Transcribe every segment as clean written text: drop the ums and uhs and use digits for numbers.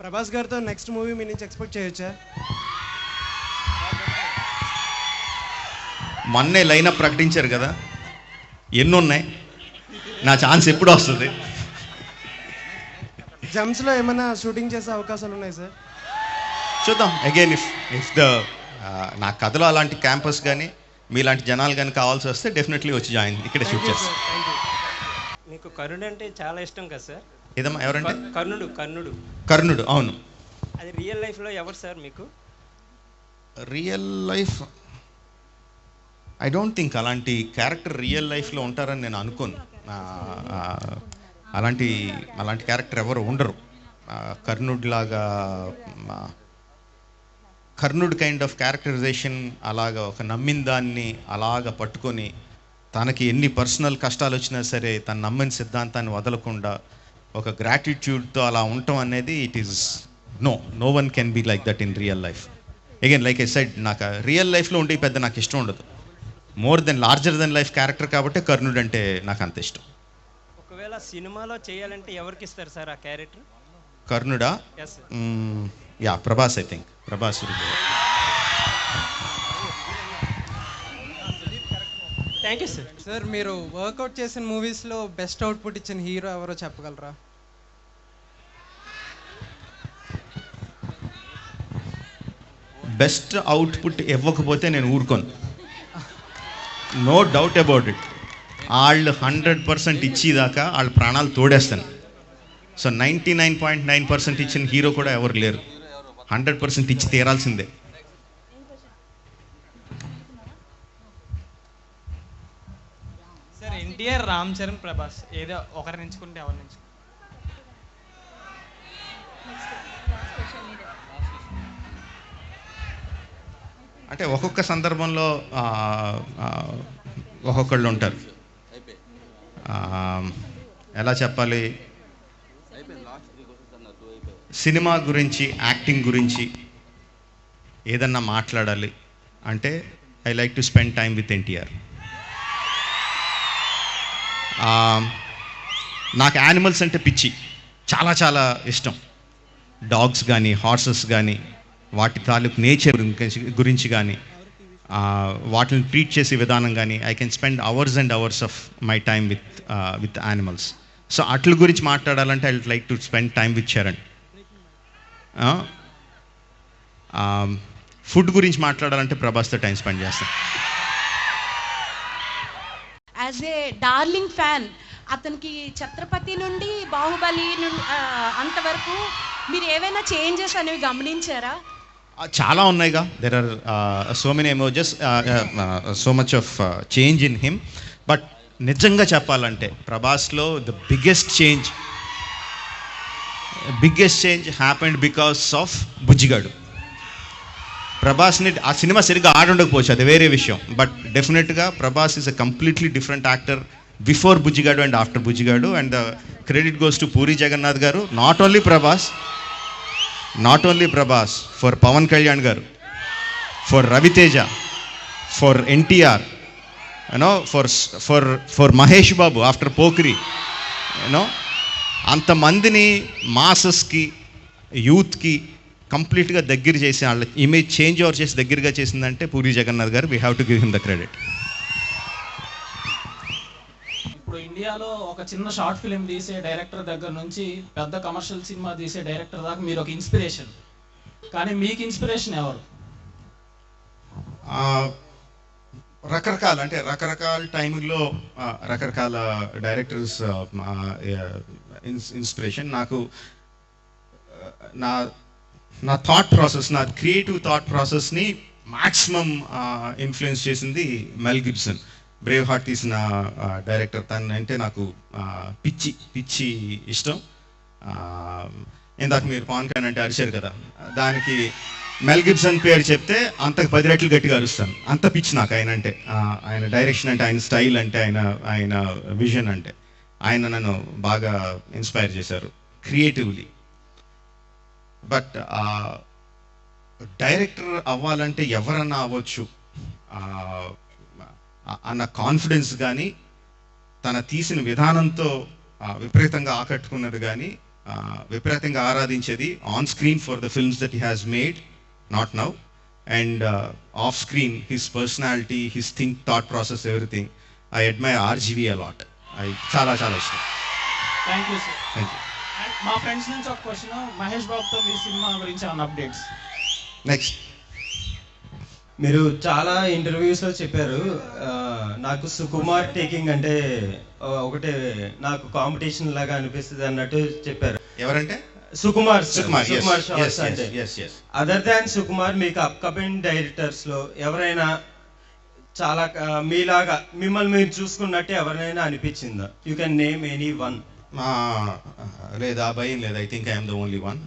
ప్రభాస్ గారితో next movie మీ నుంచి expect చేయొచ్చా? మొన్నే లైనప్ ప్రకటించారు కదా, ఎన్ని ఉన్నాయి, నా ఛాన్స్ ఎప్పుడు వస్తుంది? జమ్స్లో ఏమైనా షూటింగ్ చేసే అవకాశాలు ఉన్నాయి సార్? చూద్దాం. అగైన్ ఇఫ్ ద నా కథలో అలాంటి క్యాంపస్ కానీ మీలాంటి జనాలు కానీ కావాల్సి వస్తే డెఫినెట్లీ వచ్చి జాయిన్ ఇక్కడ షూట్ చేస్తాం. మీకు కర్ణుడు అంటే చాలా ఇష్టం కదా సార్? ఏదమ్మా? ఎవరంటే? కర్ణుడు. అవును. అది రియల్ లైఫ్లో ఎవరు సార్ మీకు? Real life I don't think అలాంటి క్యారెక్టర్ రియల్ లైఫ్లో ఉంటారని నేను అనుకోను. అలాంటి క్యారెక్టర్ ఎవరు ఉండరు. కర్ణుడ్ కైండ్ ఆఫ్ క్యారెక్టరైజేషన్, అలాగా ఒక నమ్మిన దాన్ని అలాగ పట్టుకొని తనకి ఎన్ని పర్సనల్ కష్టాలు వచ్చినా సరే తన నమ్మిన సిద్ధాంతాన్ని వదలకుండా ఒక గ్రాటిట్యూడ్తో అలా ఉండటం అనేది it is no one can be like that in real life. Again like I said, నాకు రియల్ లైఫ్లో ఉండే పెద్ద నాకు ఇష్టం ఉండదు. More than larger than life character కాబట్టి కర్ణుడు అంటే నాకు అంత ఇష్టం. ఒకవేళ సినిమాలో చేయాలంటే ఎవరికి ఇస్తారు సార్ ఆ క్యారెక్టర్? కర్ణుడా? Yeah, Prabhas. I think Prabhas. Thank you sir. Sir, మీరు వర్కౌట్ చేసిన మూవీస్లో బెస్ట్ అవుట్పుట్ ఇచ్చిన హీరో ఎవరో చెప్పగలరా? బెస్ట్ అవుట్పుట్ ఇవ్వకపోతే నేను ఊరుకోను. No doubt about it. వాళ్ళు 100% ఇచ్చేదాకా వాళ్ళ ప్రాణాలు తోడేస్తాను. సో 99.9% ఇచ్చిన హీరో కూడా ఎవరు లేరు. 100% ఇచ్చి తీరాల్సిందే. సార్, ఎన్టీఆర్, రామ్ చరణ్, ప్రభాస్, ఏదో ఒకరిని ఎంచుకుంటే ఎవరిని ఎంచుకుంటారు? అంటే ఒక్కొక్క సందర్భంలో ఒక్కొక్కళ్ళు ఉంటారు. ఎలా చెప్పాలి, సినిమా గురించి, యాక్టింగ్ గురించి ఏదన్నా మాట్లాడాలి అంటే I like to spend time with NTR. నాకు యానిమల్స్ అంటే పిచ్చి, చాలా చాలా ఇష్టం. డాగ్స్ కానీ, హార్సెస్ కానీ, వాటి తాలూకు నేచర్ గురించి కానీ, వాటిని ట్రీట్ చేసే విధానం కానీ, I can spend hours and hours of my time with animals. So అట్ల గురించి మాట్లాడాలంటే I would like to spend time with Charan. Food గురించి మాట్లాడాలంటే ప్రభాస్తో టైం స్పెండ్ చేస్తాను. యాజ్ ఏ డార్లింగ్ ఫ్యాన్, అతనికి ఛత్రపతి నుండి బాహుబలి నుండి అంతవరకు మీరు ఏవైనా చేంజెస్ అనేవి గమనించారా? చాలా ఉన్నాయిగా. There are so many emojis, so much of change in him. But నిజంగా చెప్పాలంటే ప్రభాస్లో the biggest change happened because of Bujjigadu. ప్రభాస్ని ఆ సినిమా సరిగ్గా ఆడుండకపోవచ్చు, అది వేరే విషయం. బట్ డెఫినెట్గా Prabhas is a completely different actor before Bujjigadu and after Bujjigadu. And the credit goes to Puri Jagannadh garu. Not only Prabhas, for Pawan Kalyan garu, for Ravi Teja, for NTR, you know, for Mahesh Babu after పోఖ్రి, you know, అంతమందిని మాసెస్కి, యూత్కి కంప్లీట్గా దగ్గర చేసి వాళ్ళ ఇమేజ్ చేంజ్ ఓవర్ చేసి దగ్గరగా చేసిందంటే పూరి జగన్నాథ్ గారు. We have to give him the credit. ఇప్పుడు ఇండియాలో ఒక చిన్న షార్ట్ ఫిల్మ్ తీసే డైరెక్టర్ దగ్గర నుంచి పెద్ద కమర్షియల్ సినిమా తీసే డైరెక్టర్ దాకా మీరు ఒక ఇన్స్పిరేషన్. కానీ మీకు ఇన్స్పిరేషన్ ఎవరు? రకరకాల టైంలో రకరకాల డైరెక్టర్స్ ఇన్స్పిరేషన్. నాకు నా థాట్ ప్రాసెస్, నా క్రియేటివ్ థాట్ ప్రాసెస్ని మ్యాక్సిమం ఇన్ఫ్లుయెన్స్ చేసింది మెల్ గిబ్సన్. బ్రేవ్ హార్ట్ తీసిన డైరెక్టర్. తను అంటే నాకు పిచ్చి ఇష్టం. ఇందాక మీరు పవన్ కళ్యాణ్ అంటే అరిచారు కదా, దానికి మెల్ గిబ్సన్ పేరు చెప్తే అంతకు 10 రెట్లు గట్టిగా అరుస్తాను. అంత పిచ్చి నాకు ఆయన అంటే. ఆయన డైరెక్షన్ అంటే, ఆయన స్టైల్ అంటే, ఆయన విజన్ అంటే. ఆయన నన్ను బాగా ఇన్స్పైర్ చేశారు క్రియేటివ్లీ. బట్ డైరెక్టర్ అవ్వాలంటే ఎవరన్నా అవ్వచ్చు అన్న కాన్ఫిడెన్స్ కానీ, తన తీసిన విధానంతో విపరీతంగా ఆకట్టుకున్నది కానీ విపరీతంగా ఆరాధించేది on screen for the films that he has made, not now, and off screen his personality, his thought process, everything. I admire RGV a lot. చాలా చాలా ఇష్టం. Thank you sir. Thank you. And మా ఫ్రెండ్స్ నుంచి ఒక question, Mahesh బాబుతో మీ cinema గురించి ఏమైనా updates? Next. మీరు చాలా ఇంటర్వ్యూస్లో చెప్పారు, నాకు సుకుమార్ టేకింగ్ అంటే ఒకటే నాకు కాంపిటీషన్ లాగా అనిపిస్తుంది అన్నట్టు చెప్పారు. ఎవరంటే? సుకుమార్ సుకుమార్ షాట్స్ అంటే. అదర్ దాన్ సుకుమార్ మీకు అప్కమింగ్ డైరెక్టర్స్ లో ఎవరైనా చాలా మీలాగా మిమ్మల్ని మీరు చూసుకున్నట్టు ఎవరైనా అనిపించిందా? You can name any one. లేదా భయం లేదు. I think I'm the only one.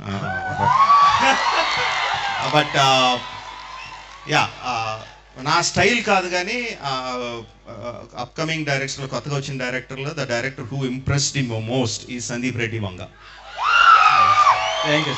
But yeah, నా స్టైల్ కాదు కానీ అప్కమింగ్ డైరెక్టర్లో, కొత్తగా వచ్చిన డైరెక్టర్లో the director who impressed him most ఈ సందీప్ రెడ్డి వంగ. Thank you.